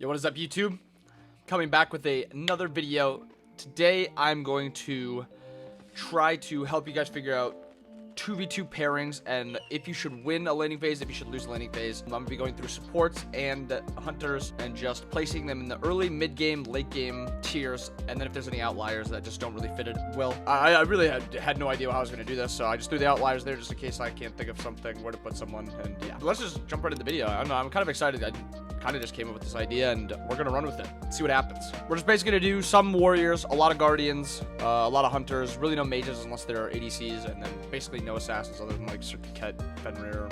Yo, what is up, YouTube? Coming back with another video. Today, I'm going to try to help you guys figure out 2v2 pairings and if you should win a laning phase, if you should lose a laning phase. I'm going to be going through supports and hunters and just placing them in the early, mid-game, late-game tiers, and then if there's any outliers that just don't really fit it well. I really had no idea how I was going to do this, so I just threw the outliers there just in case I can't think of something where to put someone, and yeah. Let's just jump right into the video. I don't know, I'm kind of excited. I kind of just came up with this idea, and we're going to run with it. See what happens. We're just basically going to do some warriors, a lot of guardians, a lot of hunters, really no mages unless they're ADCs, and then basically no assassins other than like Ket, Fenrir,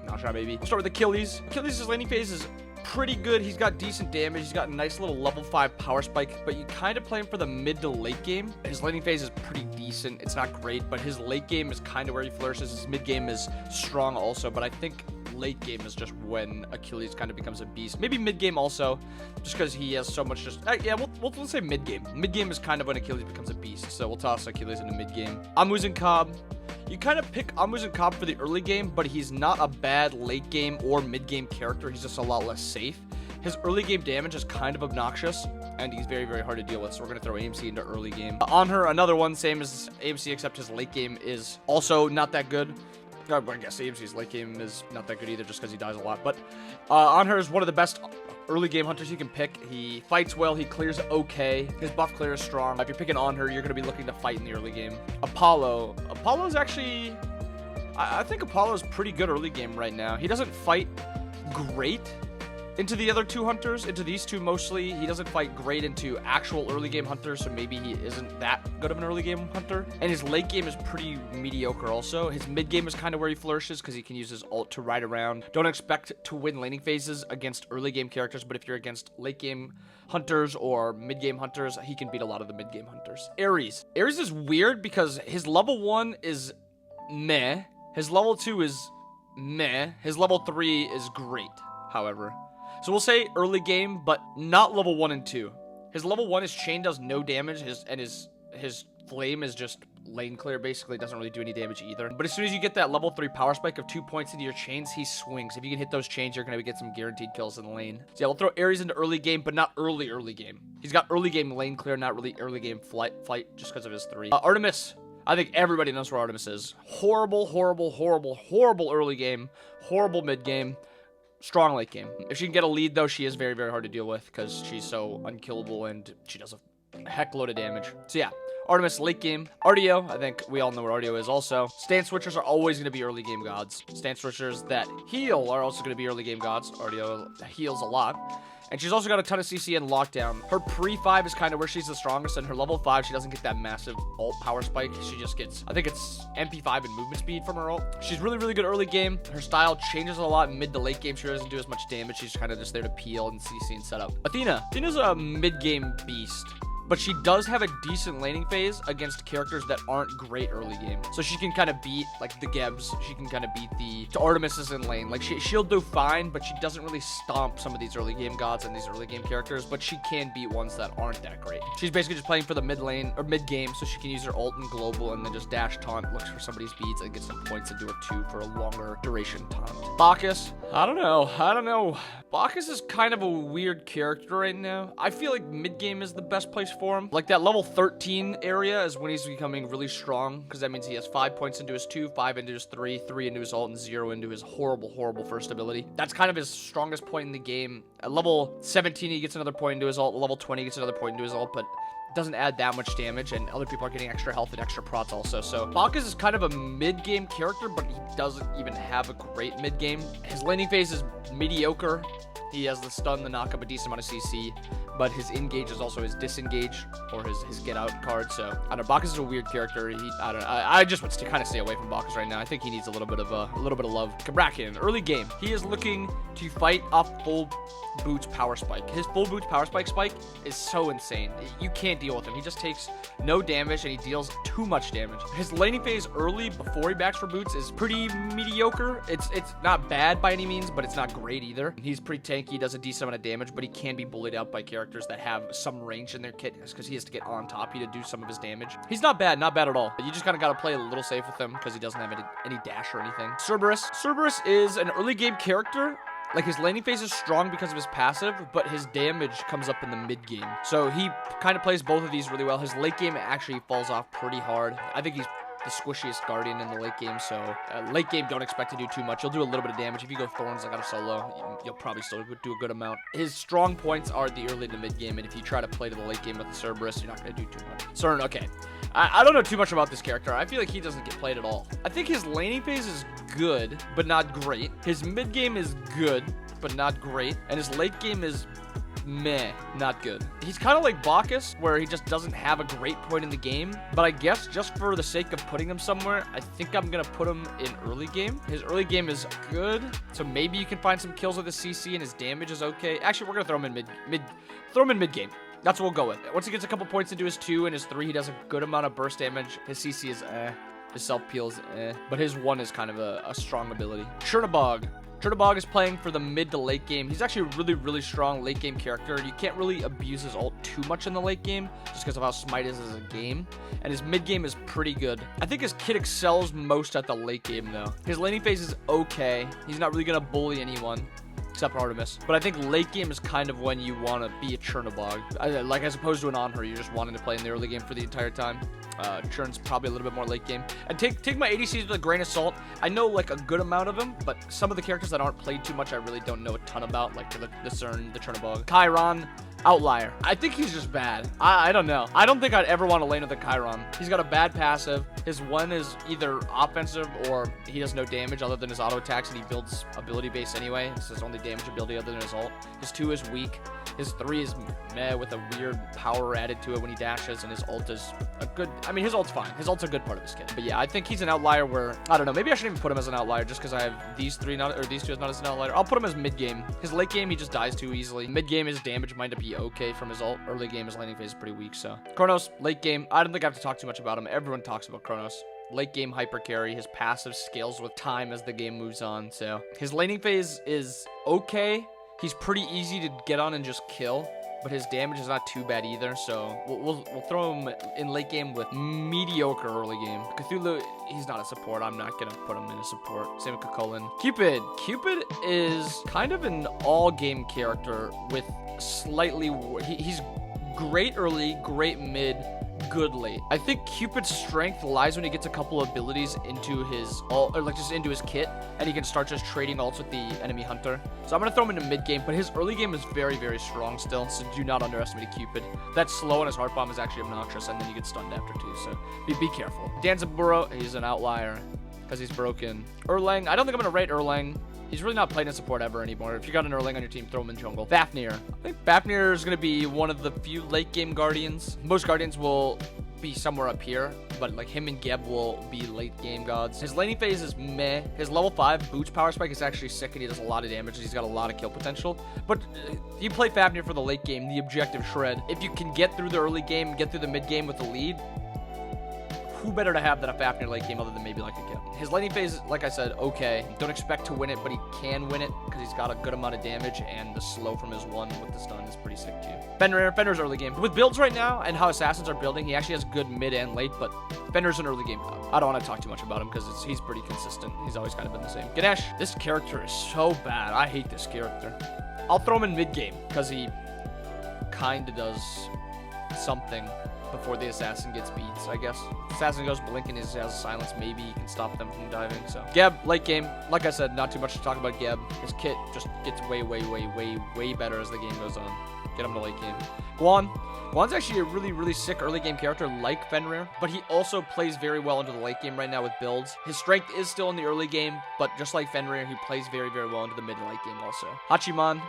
Nasha maybe. We'll start with Achilles. Achilles' laning phase is pretty good. He's got decent damage. He's got a nice little level 5 power spike, but you kind of play him for the mid to late game. His laning phase is pretty decent. It's not great, but his late game is kind of where he flourishes. His mid game is strong also, but I think late game is just when Achilles kind of becomes a beast. Maybe mid game also, just because he has so much yeah, we'll say mid game. Mid game is kind of when Achilles becomes a beast, so we'll toss Achilles into mid game. Amu's and Cobb. You kind of pick Amu's and Cobb for the early game, but he's not a bad late game or mid game character. He's just a lot less safe. His early game damage is kind of obnoxious, and he's very, very hard to deal with, so we're going to throw AMC into early game. On her, another one, same as AMC, except his late game is also not that good. I guess AMC's late game is not that good either, just because he dies a lot. But on her is one of the best early game hunters you can pick. He fights well. He clears okay. His buff clear is strong. If you're picking on her, you're going to be looking to fight in the early game. Apollo. Apollo's actually... I think Apollo's pretty good early game right now. He doesn't fight great into the other two hunters, into these two mostly. He doesn't fight great into actual early game hunters, so maybe he isn't that good of an early game hunter. And his late game is pretty mediocre also. His mid game is kind of where he flourishes because he can use his ult to ride around. Don't expect to win laning phases against early game characters, but if you're against late game hunters or mid game hunters, he can beat a lot of the mid game hunters. Ares. Ares is weird because his level 1 is meh. His level 2 is meh. His level 3 is great, however. So we'll say early game, but not level 1 and 2. His level 1, his chain does no damage, his flame is just lane clear, basically. It doesn't really do any damage either. But as soon as you get that level 3 power spike of 2 points into your chains, he swings. If you can hit those chains, you're going to get some guaranteed kills in the lane. So yeah, we'll throw Ares into early game, but not early game. He's got early game lane clear, not really early game fight just because of his 3. Artemis. I think everybody knows where Artemis is. Horrible early game. Horrible mid game. Strong late game. If she can get a lead, though, she is very, very hard to deal with because she's so unkillable and she does a heck load of damage. So yeah, Artemis late game. RDO, I think we all know where RDO is also. Stance switchers are always going to be early game gods. Stance switchers that heal are also going to be early game gods. RDO heals a lot. And she's also got a ton of CC and lockdown. Her pre-5 is kind of where she's the strongest, and her level 5, she doesn't get that massive ult power spike. She just gets, I think it's MP5 and movement speed from her ult. She's really, really good early game. Her style changes a lot mid to late game. She doesn't do as much damage. She's kind of just there to peel and CC and set up. Athena. Athena's a mid-game beast, but she does have a decent laning phase against characters that aren't great early game. So she can kind of beat, like, the Gebs. She can kind of beat the Artemises in lane. Like, she'll do fine, but she doesn't really stomp some of these early game gods and these early game characters, but she can beat ones that aren't that great. She's basically just playing for the mid lane, or mid game, so she can use her ult and global and then just dash taunt, looks for somebody's beads, and gets some points into her 2 for a longer duration taunt. Bacchus. I don't know. Bacchus is kind of a weird character right now. I feel like mid game is the best place for him. Like that level 13 area is when he's becoming really strong, because that means he has 5 points into his 2, 5 into his 3, 3 into his ult, and 0 into his horrible first ability. That's kind of his strongest point in the game. At level 17, he gets another point into his ult. At level 20, he gets another point into his ult, but doesn't add that much damage, and other people are getting extra health and extra prots also. So Bacchus is kind of a mid-game character, but he doesn't even have a great mid-game. His laning phase is mediocre. He has the stun, the knock-up, a decent amount of CC, but his engage is also his disengage, or his get-out card. So, I don't know, Bacchus is a weird character. I don't know, I just want to kind of stay away from Bacchus right now. I think he needs a little bit of love. Kabrakin, early game. He is looking to fight off full boots power spike. His full boots power spike is so insane. You can't deal with him. He just takes no damage, and he deals too much damage. His laning phase early, before he backs for boots, is pretty mediocre. It's not bad by any means, but it's not great either. He's pretty tanky, does a decent amount of damage, but he can be bullied out by characters that have some range in their kit, because he has to get on top to do some of his damage. He's not bad at all. You just kind of got to play a little safe with him, because he doesn't have any dash or anything. Cerberus is an early game character. Like, his laning phase is strong because of his passive, but his damage comes up in the mid game. So he kind of plays both of these really well. His late game actually falls off pretty hard. I think he's the squishiest guardian in the late game, so late game don't expect to do too much. You'll do a little bit of damage. If you go Thorns like on a solo, you'll probably still do a good amount. His strong points are the early to mid game, and if you try to play to the late game with the Cerberus, you're not going to do too much. Cern, okay. I don't know too much about this character. I feel like he doesn't get played at all. I think his laning phase is good, but not great. His mid game is good, but not great. And his late game is meh, not good. He's kind of like Bacchus, where he just doesn't have a great point in the game, but I guess just for the sake of putting him somewhere, I think I'm gonna put him in early game. His early game is good, so maybe you can find some kills with his CC, and his damage is okay. Actually, we're gonna throw him in mid game. That's what we'll go with. Once he gets a couple points into his 2 and his 3, he does a good amount of burst damage. His CC is his self-peel is but his 1 is kind of a strong ability. Chernabog. Chernabog is playing for the mid to late game. He's actually a really, really strong late game character. You can't really abuse his ult too much in the late game just because of how Smite is as a game. And his mid game is pretty good. I think his kit excels most at the late game though. His laning phase is okay. He's not really going to bully anyone except Artemis. But I think late game is kind of when you want to be a Chernabog. Like as opposed to an Anhur, you're just wanting to play in the early game for the entire time. Churn's probably a little bit more late game. And take my ADCs with a grain of salt. I know like a good amount of them, but some of the characters that aren't played too much, I really don't know a ton about, like the Cern, the Chernabog. Chiron, outlier. I think he's just bad. I don't know. I don't think I'd ever want to lane with a Chiron. He's got a bad passive. His 1 is either offensive or he does no damage other than his auto attacks, and he builds ability base anyway. It's his only damage ability other than his ult. His 2 is weak. His 3 is meh with a weird power added to it when he dashes, and his ult is a good... I mean, his ult's fine. His ult's a good part of his kit. But yeah, I think he's an outlier where... I don't know. Maybe I shouldn't even put him as an outlier just because I have these 3 not... Or these 2 as not as an outlier. I'll put him as mid-game. His late game, he just dies too easily. Mid-game, his damage might be okay from his ult. Early game, his laning phase is pretty weak, so... Chronos, late game. I don't think I have to talk too much about him. Everyone talks about Chronos. Late game hyper carry. His passive scales with time as the game moves on, so... His laning phase is okay. He's pretty easy to get on and just kill, but his damage is not too bad either, so we'll throw him in late game with mediocre early game. Cthulhu, he's not a support. I'm not gonna put him in a support. Same with Cucullin. Cupid. Cupid is kind of an all-game character with slightly... He's great early, great mid, good late. I think Cupid's strength lies when he gets a couple abilities into his ult, or like just into his kit, and he can start just trading ults with the enemy hunter. So I'm gonna throw him into mid game, but his early game is very, very strong still, so do not underestimate Cupid. That slow on his heart bomb is actually obnoxious, and then you get stunned after too, so be careful. Danzaburo, he's an outlier because he's broken. Erlang, I don't think I'm gonna rate Erlang. He's really not playing in support ever anymore. If you got an Erlang on your team, throw him in jungle. Fafnir. I think Fafnir is going to be one of the few late game guardians. Most guardians will be somewhere up here, but like him and Geb will be late game gods. His laning phase is meh. His level 5 Boots power spike is actually sick, and he does a lot of damage. He's got a lot of kill potential. But you play Fafnir for the late game, the objective shred. If you can get through the early game, get through the mid game with the lead, who better to have than a Fafnir late game other than maybe like a Geb? His laning phase, like I said, okay. Don't expect to win it, but he can win it because he's got a good amount of damage, and the slow from his 1 with the stun is pretty sick too. Fenrir's early game. With builds right now and how assassins are building, he actually has good mid and late, but Fenrir's an early game. I don't want to talk too much about him because he's pretty consistent. He's always kind of been the same. Ganesh, this character is so bad. I hate this character. I'll throw him in mid game because he kind of does something before the assassin gets beats, I guess. Assassin goes blink and has silence. Maybe he can stop them from diving. So Geb, late game. Like I said, not too much to talk about Geb. His kit just gets way better as the game goes on. Get him to late game. Guan's actually a really sick early game character like Fenrir, but he also plays very well into the late game right now with builds. His strength is still in the early game, but just like Fenrir, he plays very well into the mid and late game also. Hachiman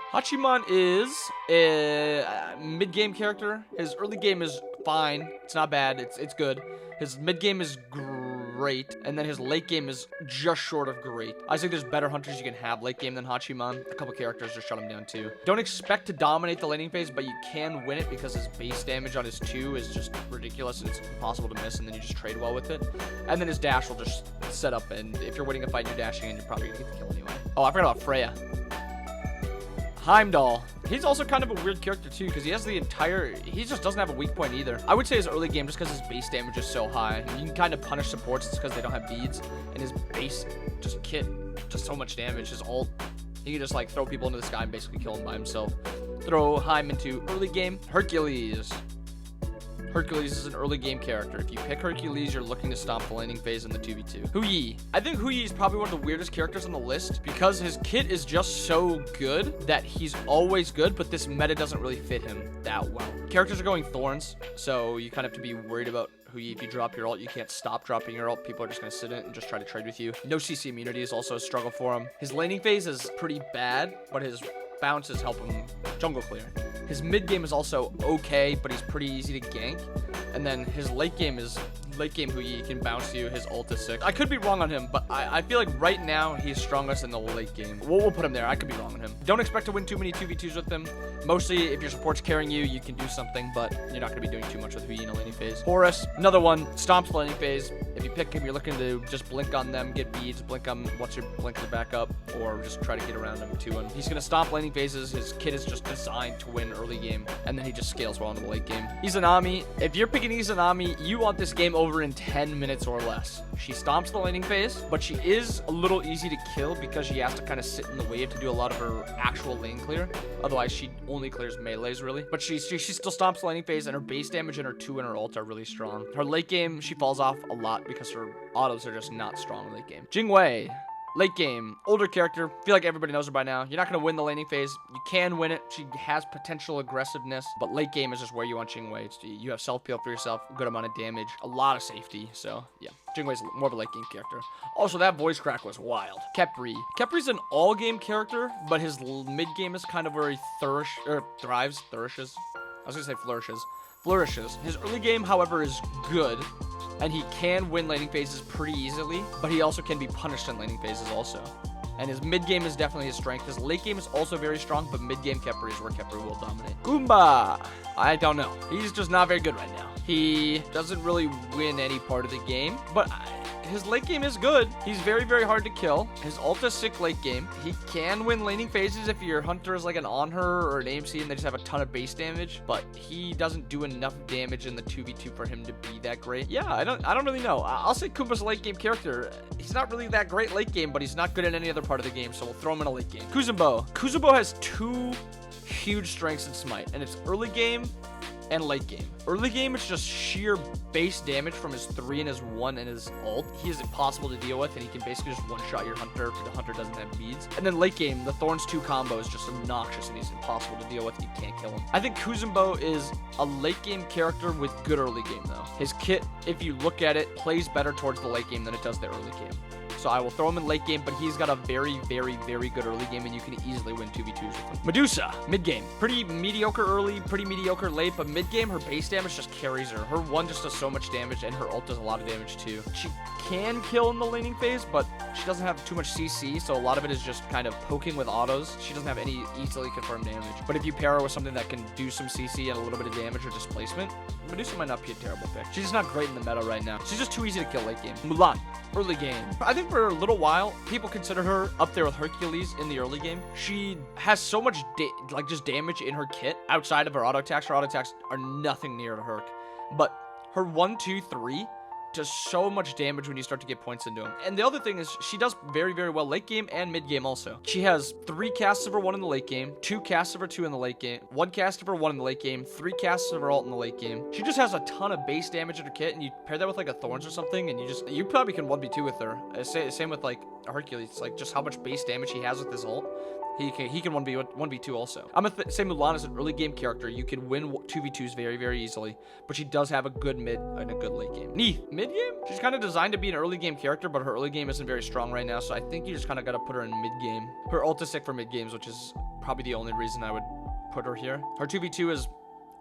is a mid game character. His early game is fine. It's not bad. It's good. His mid game is great, and then his late game is just short of great. I think there's better hunters you can have late game than Hachiman. A couple characters just shut him down too. Don't expect to dominate the laning phase, but you can win it because his base damage on his 2 is just ridiculous, and it's impossible to miss, and then you just trade well with it. And then his dash will just set up, and if you're winning a fight and you're dashing in, you're probably gonna get the kill anyway. Oh, I forgot about Freya. Heimdall. He's also kind of a weird character too because he has the entire... He just doesn't have a weak point either. I would say his early game just because his base damage is so high. You can kind of punish supports because they don't have beads. And his base just kit just so much damage. His ult He can just like throw people into the sky and basically kill them by himself. Throw Heim into early game. Hercules. Hercules is an early game character. If you pick Hercules, you're looking to stomp the laning phase in the 2v2. Hu Yi. I think Hu Yi is probably one of the weirdest characters on the list because his kit is just so good that he's always good, but this meta doesn't really fit him that well. Characters are going Thorns, so you kind of have to be worried about Hu Yi. If you drop your ult, you can't stop dropping your ult. People are just going to sit in it and just try to trade with you. No CC immunity is also a struggle for him. His laning phase is pretty bad, but his bounces help him jungle clear. His mid game is also okay, but he's pretty easy to gank. And then his late game Hu Yi can bounce you. His ult is sick. I could be wrong on him, but I feel like right now he's strongest in the late game. We'll put him there. I could be wrong on him. Don't expect to win too many 2v2s with him. Mostly, if your support's carrying you, you can do something, but you're not going to be doing too much with Hu Yi in a laning phase. Horus, another one, stomps the laning phase. If you pick him, you're looking to just blink on them, get beads, blink on once your blink to back up, or just try to get around him to him. He's going to stomp laning phases. His kit is just designed to win early game, and then he just scales well into the late game. Izanami, if you're picking Izanami, you want this game over in 10 minutes or less. She stomps the laning phase, but she is a little easy to kill because she has to kind of sit in the wave to do a lot of her actual lane clear. Otherwise, she only clears melees, really. But she still stomps the laning phase, and her base damage and her 2 and her ult are really strong. Her late game, she falls off a lot because her autos are just not strong in late game. Jingwei. Late game, older character. Feel like everybody knows her by now. You're not going to win the laning phase. You can win it. She has potential aggressiveness, but late game is just where you want Jingwei. You have self-peel for yourself, a good amount of damage, a lot of safety. So, yeah, Jingwei's more of a late game character. Also, that voice crack was wild. Khepri. Khepri's an all-game character, but his mid-game is kind of where he thrives. Flourishes. I was going to say flourishes. His early game, however, is good. And he can win laning phases pretty easily, but he also can be punished in laning phases also. And his mid game is definitely his strength. His late game is also very strong, but mid game Khepri is where Khepri will dominate. Goomba! I don't know. He's just not very good right now. He doesn't really win any part of the game, but his late game is good. He's very, very hard to kill. His ult is sick late game. He can win laning phases if your hunter is like an on her or an AMC and they just have a ton of base damage, but he doesn't do enough damage in the 2v2 for him to be that great. Yeah, I don't really know. I'll say Kumba's a late game character. He's not really that great late game, but he's not good in any other part of the game, so we'll throw him in a late game. Kuzenbo. Kuzenbo has 2 huge strengths in Smite, and it's early game and late game. Early game, it's just sheer base damage from his 3 and his 1 and his ult. He is impossible to deal with, and he can basically just one-shot your hunter if the hunter doesn't have beads. And then late game, the Thorns 2 combo is just obnoxious, and he's impossible to deal with, and you can't kill him. I think Kuzenbo is a late game character with good early game, though. His kit, if you look at it, plays better towards the late game than it does the early game. So I will throw him in late game, but he's got a very, very, very good early game, and you can easily win 2v2s with him. Medusa, mid game. Pretty mediocre early, pretty mediocre late, but mid game, her base damage just carries her. Her 1 just does so much damage, and her ult does a lot of damage too. She can kill in the laning phase, but she doesn't have too much CC, so a lot of it is just kind of poking with autos. She doesn't have any easily confirmed damage. But if you pair her with something that can do some CC and a little bit of damage or displacement, Medusa might not be a terrible pick. She's just not great in the meta right now. She's just too easy to kill late game. Mulan, early game. I think for a little while, people consider her up there with Hercules in the early game. She has so much just damage in her kit outside of her auto attacks. Her auto attacks are nothing near to Herc, but her 1, 2, 3 does so much damage when you start to get points into him. And the other thing is she does very, very well late game and mid game also. She has 3 casts of her 1 in the late game, 2 casts of her 2 in the late game, 1 cast of her 1 in the late game, 3 casts of her ult in the late game. She just has a ton of base damage in her kit, and you pair that with like a Thorns or something, and you probably can 1v2 with her. Same with like Hercules. It's like just how much base damage he has with his ult. He can 1v2 also. I'm gonna say Mulan is an early game character. You can win 2v2s very, very easily, but she does have a good mid and a good late game. Neith, mid game? She's kind of designed to be an early game character, but her early game isn't very strong right now, so I think you just kind of got to put her in mid game. Her ult is sick for mid games, which is probably the only reason I would put her here. Her 2v2 is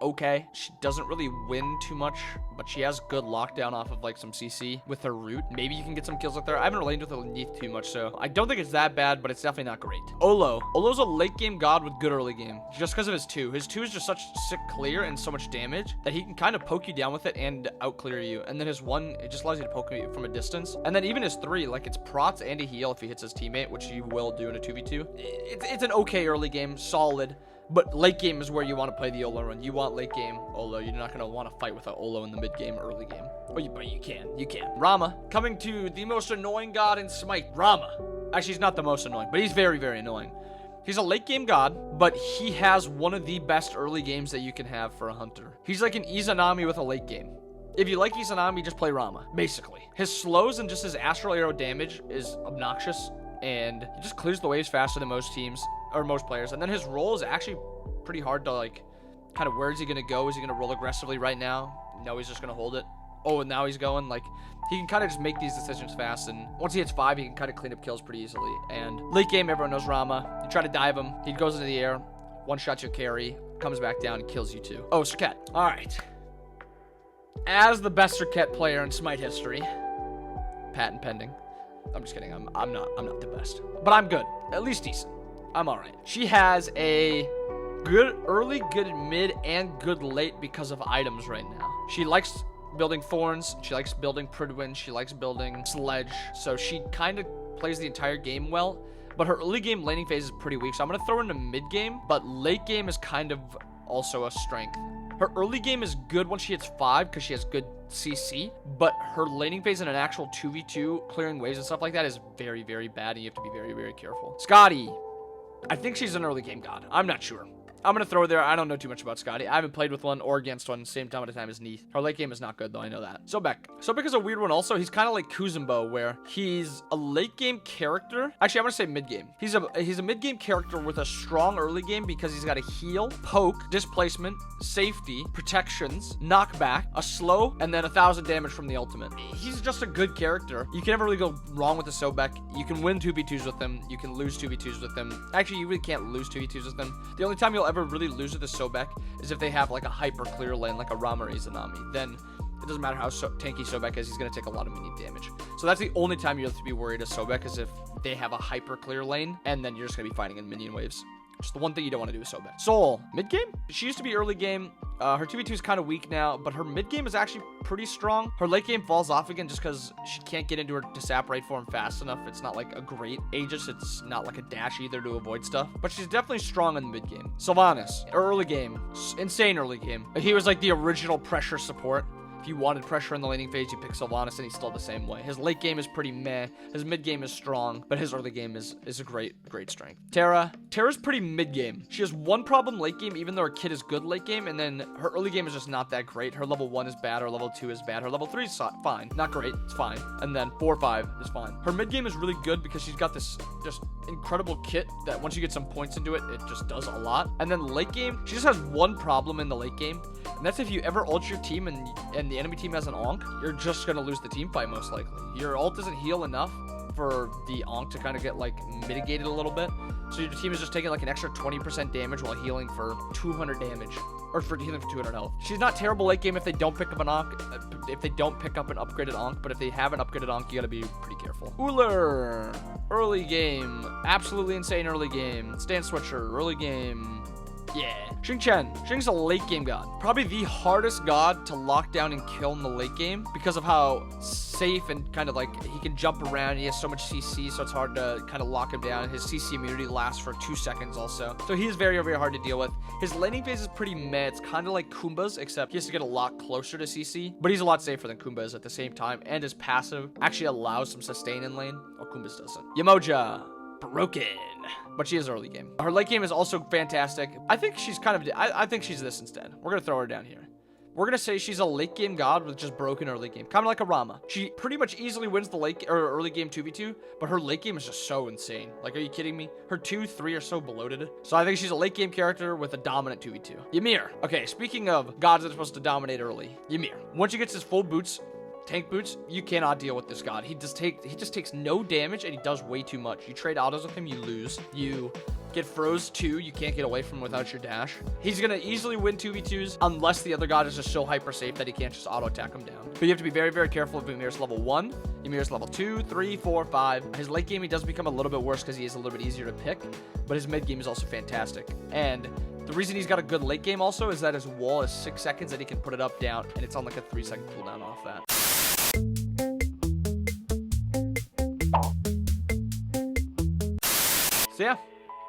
okay. She doesn't really win too much, but she has good lockdown off of like some CC with her root. Maybe you can get some kills with her. I haven't related with Neith too much, so I don't think it's that bad, but it's definitely not great. Olo's a late game god with good early game, just because of his 2. His 2 is just such sick clear and so much damage that he can kind of poke you down with it and out clear you. And then his 1, it just allows you to poke you from a distance. And then even his 3, like it's prots and a heal if he hits his teammate, which you will do in a 2v2. It's an okay early game, solid. But late game is where you want to play the Olo run. You want late game Olo. You're not going to want to fight with an Olo in the mid game, early game. But you can. Rama, coming to the most annoying god in Smite. Rama. Actually, he's not the most annoying, but he's very, very annoying. He's a late game god, but he has one of the best early games that you can have for a hunter. He's like an Izanami with a late game. If you like Izanami, just play Rama, basically. His slows and just his astral arrow damage is obnoxious, and he just clears the waves faster than most teams, or most players. And then his roll is actually pretty hard to, like, kind of where is he going to go? Is he going to roll aggressively right now? No, he's just going to hold it. Oh, and now he's going. Like, he can kind of just make these decisions fast, and once he hits 5, he can kind of clean up kills pretty easily. And late game, everyone knows Rama. You try to dive him, he goes into the air, one-shots your carry, comes back down, and kills you too. Oh, Serket. All right. As the best Serket player in Smite history, patent pending. I'm just kidding. I'm not the best, but I'm good. At least decent. I'm all right. She has a good early, good mid, and good late because of items right now. She likes building Thorns. She likes building Pridwin. She likes building Sledge. So she kind of plays the entire game well, but her early game laning phase is pretty weak. So I'm going to throw her into mid game, but late game is kind of also a strength. Her early game is good once she hits 5 because she has good CC, but her laning phase in an actual 2v2 clearing waves and stuff like that is very, very bad, and you have to be very, very careful. Scotty. I think she's an early game god. I'm not sure. I'm going to throw her there. I don't know too much about Scotty. I haven't played with one or against one same time at a time as Neath. Her late game is not good, though. I know that. Sobek. Sobek is a weird one also. He's kind of like Kuzumbo, where he's a late game character. Actually, I'm going to say mid game. He's a mid game character with a strong early game because he's got a heal, poke, displacement, safety, protections, knockback, a slow, and then 1,000 damage from the ultimate. He's just a good character. You can never really go wrong with the Sobek. You can win 2v2s with him. You can lose 2v2s with him. Actually, you really can't lose 2v2s with him. The only time you'll ever really lose with the Sobek is if they have like a hyper clear lane, like a Rama or Izanami. Then it doesn't matter how tanky Sobek is, he's going to take a lot of minion damage. So that's the only time you have to be worried of Sobek, is if they have a hyper clear lane, and then you're just going to be fighting in minion waves. Just the one thing you don't want to do with Sobek. Soul, mid game? She used to be early game. Her 2v2 is kind of weak now, but her mid game is actually pretty strong. Her late game falls off again just because she can't get into her disapparate form fast enough. It's not like a great Aegis. It's not like a dash either to avoid stuff, but she's definitely strong in the mid game. Sylvanas, early game, insane early game. He was like the original pressure support. If you wanted pressure in the laning phase, you pick Sylvanas, and he's still the same way. His late game is pretty meh. His mid game is strong, but his early game is a great strength. Terra's pretty mid game. She has one problem late game, even though her kit is good late game, and then her early game is just not that great. Her level 1 is bad, her level 2 is bad, her level 3 is fine. Not great, it's fine. And then 4 or 5 is fine. Her mid game is really good because she's got this just incredible kit that once you get some points into it, it just does a lot. And then late game, she just has one problem in the late game, and that's if you ever ult your team and the enemy team has an Onk, you're just going to lose the team fight most likely. Your ult doesn't heal enough for the Onk to kind of get like mitigated a little bit. So your team is just taking like an extra 20% damage while healing for 200 damage. Or for healing for 200 health. She's not terrible late game if they don't pick up an Onk, if they don't pick up an upgraded Onk, but if they have an upgraded Onk, you gotta be pretty careful. Uller, early game, absolutely insane early game. Stance Switcher, early game. Yeah. Xingchen. Xing's a late game god. Probably the hardest god to lock down and kill in the late game because of how safe and kind of like he can jump around. He has so much CC, so it's hard to kind of lock him down. His CC immunity lasts for 2 seconds also. So he is very, very hard to deal with. His laning phase is pretty meh. It's kind of like Kumba's, except he has to get a lot closer to CC, but he's a lot safer than Kumba is at the same time, and his passive actually allows some sustain in lane, or Kumba's doesn't. Yamoja. Broken, but she is early game. Her late game is also fantastic. I think she's kind of, I think she's this instead. We're gonna throw her down here. We're gonna say she's a late game god with just broken early game, kind of like a Rama. She pretty much easily wins the late or early game 2v2, but her late game is just so insane. Like, are you kidding me? Her 2, 3 are so bloated. So I think she's a late game character with a dominant 2v2. Ymir. Okay, speaking of gods that are supposed to dominate early, Ymir. Once he gets his full boots, tank boots, you cannot deal with this god. He just takes no damage, and he does way too much. You trade autos with him, you lose. You get froze 2, you can't get away from him without your dash. He's gonna easily win 2v2s unless the other god is just so hyper safe that he can't just auto attack him down. But you have to be very, very careful of Ymir's level 1. Ymir's level 2, 3, 4, 5. His late game, he does become a little bit worse because he is a little bit easier to pick, but his mid game is also fantastic. And the reason he's got a good late game also is that his wall is 6 seconds and he can put it up, down, and it's on like a 3-second cooldown off that. So yeah,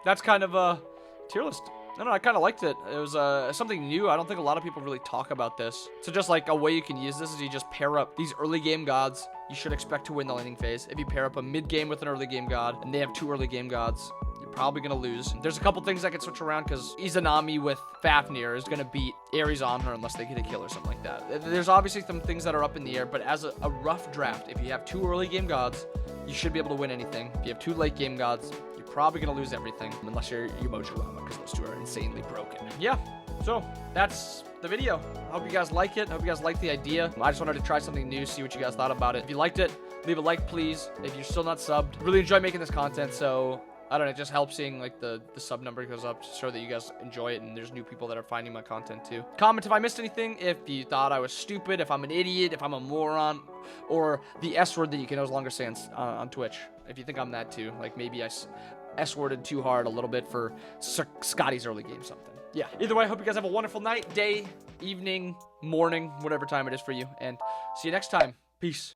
that's kind of a tier list. I don't know, I kind of liked it. It was something new. I don't think a lot of people really talk about this. So just like a way you can use this is you just pair up these early game gods. You should expect to win the laning phase. If you pair up a mid game with an early game god and they have 2 early game gods, You're probably going to lose. There's a couple things that can switch around because Izanami with Fafnir is going to beat Ares on her unless they get a kill or something like that. There's obviously some things that are up in the air, but as a rough draft, if you have 2 early game gods, you should be able to win anything. If you have 2 late game gods, you're probably going to lose everything unless you're Yumoji Rama, because those 2 are insanely broken. Yeah, so that's the video. I hope you guys like it. I hope you guys like the idea. I just wanted to try something new, see what you guys thought about it. If you liked it, leave a like, please. If you're still not subbed, really enjoy making this content, so I don't know, it just helps seeing like the sub number goes up to show that you guys enjoy it, and there's new people that are finding my content too. Comment if I missed anything, if you thought I was stupid, if I'm an idiot, if I'm a moron, or the S word that you can no longer say on Twitch. If you think I'm that too, like maybe I S-worded too hard a little bit for Scotty's early game something. Yeah, either way, I hope you guys have a wonderful night, day, evening, morning, whatever time it is for you, and see you next time. Peace.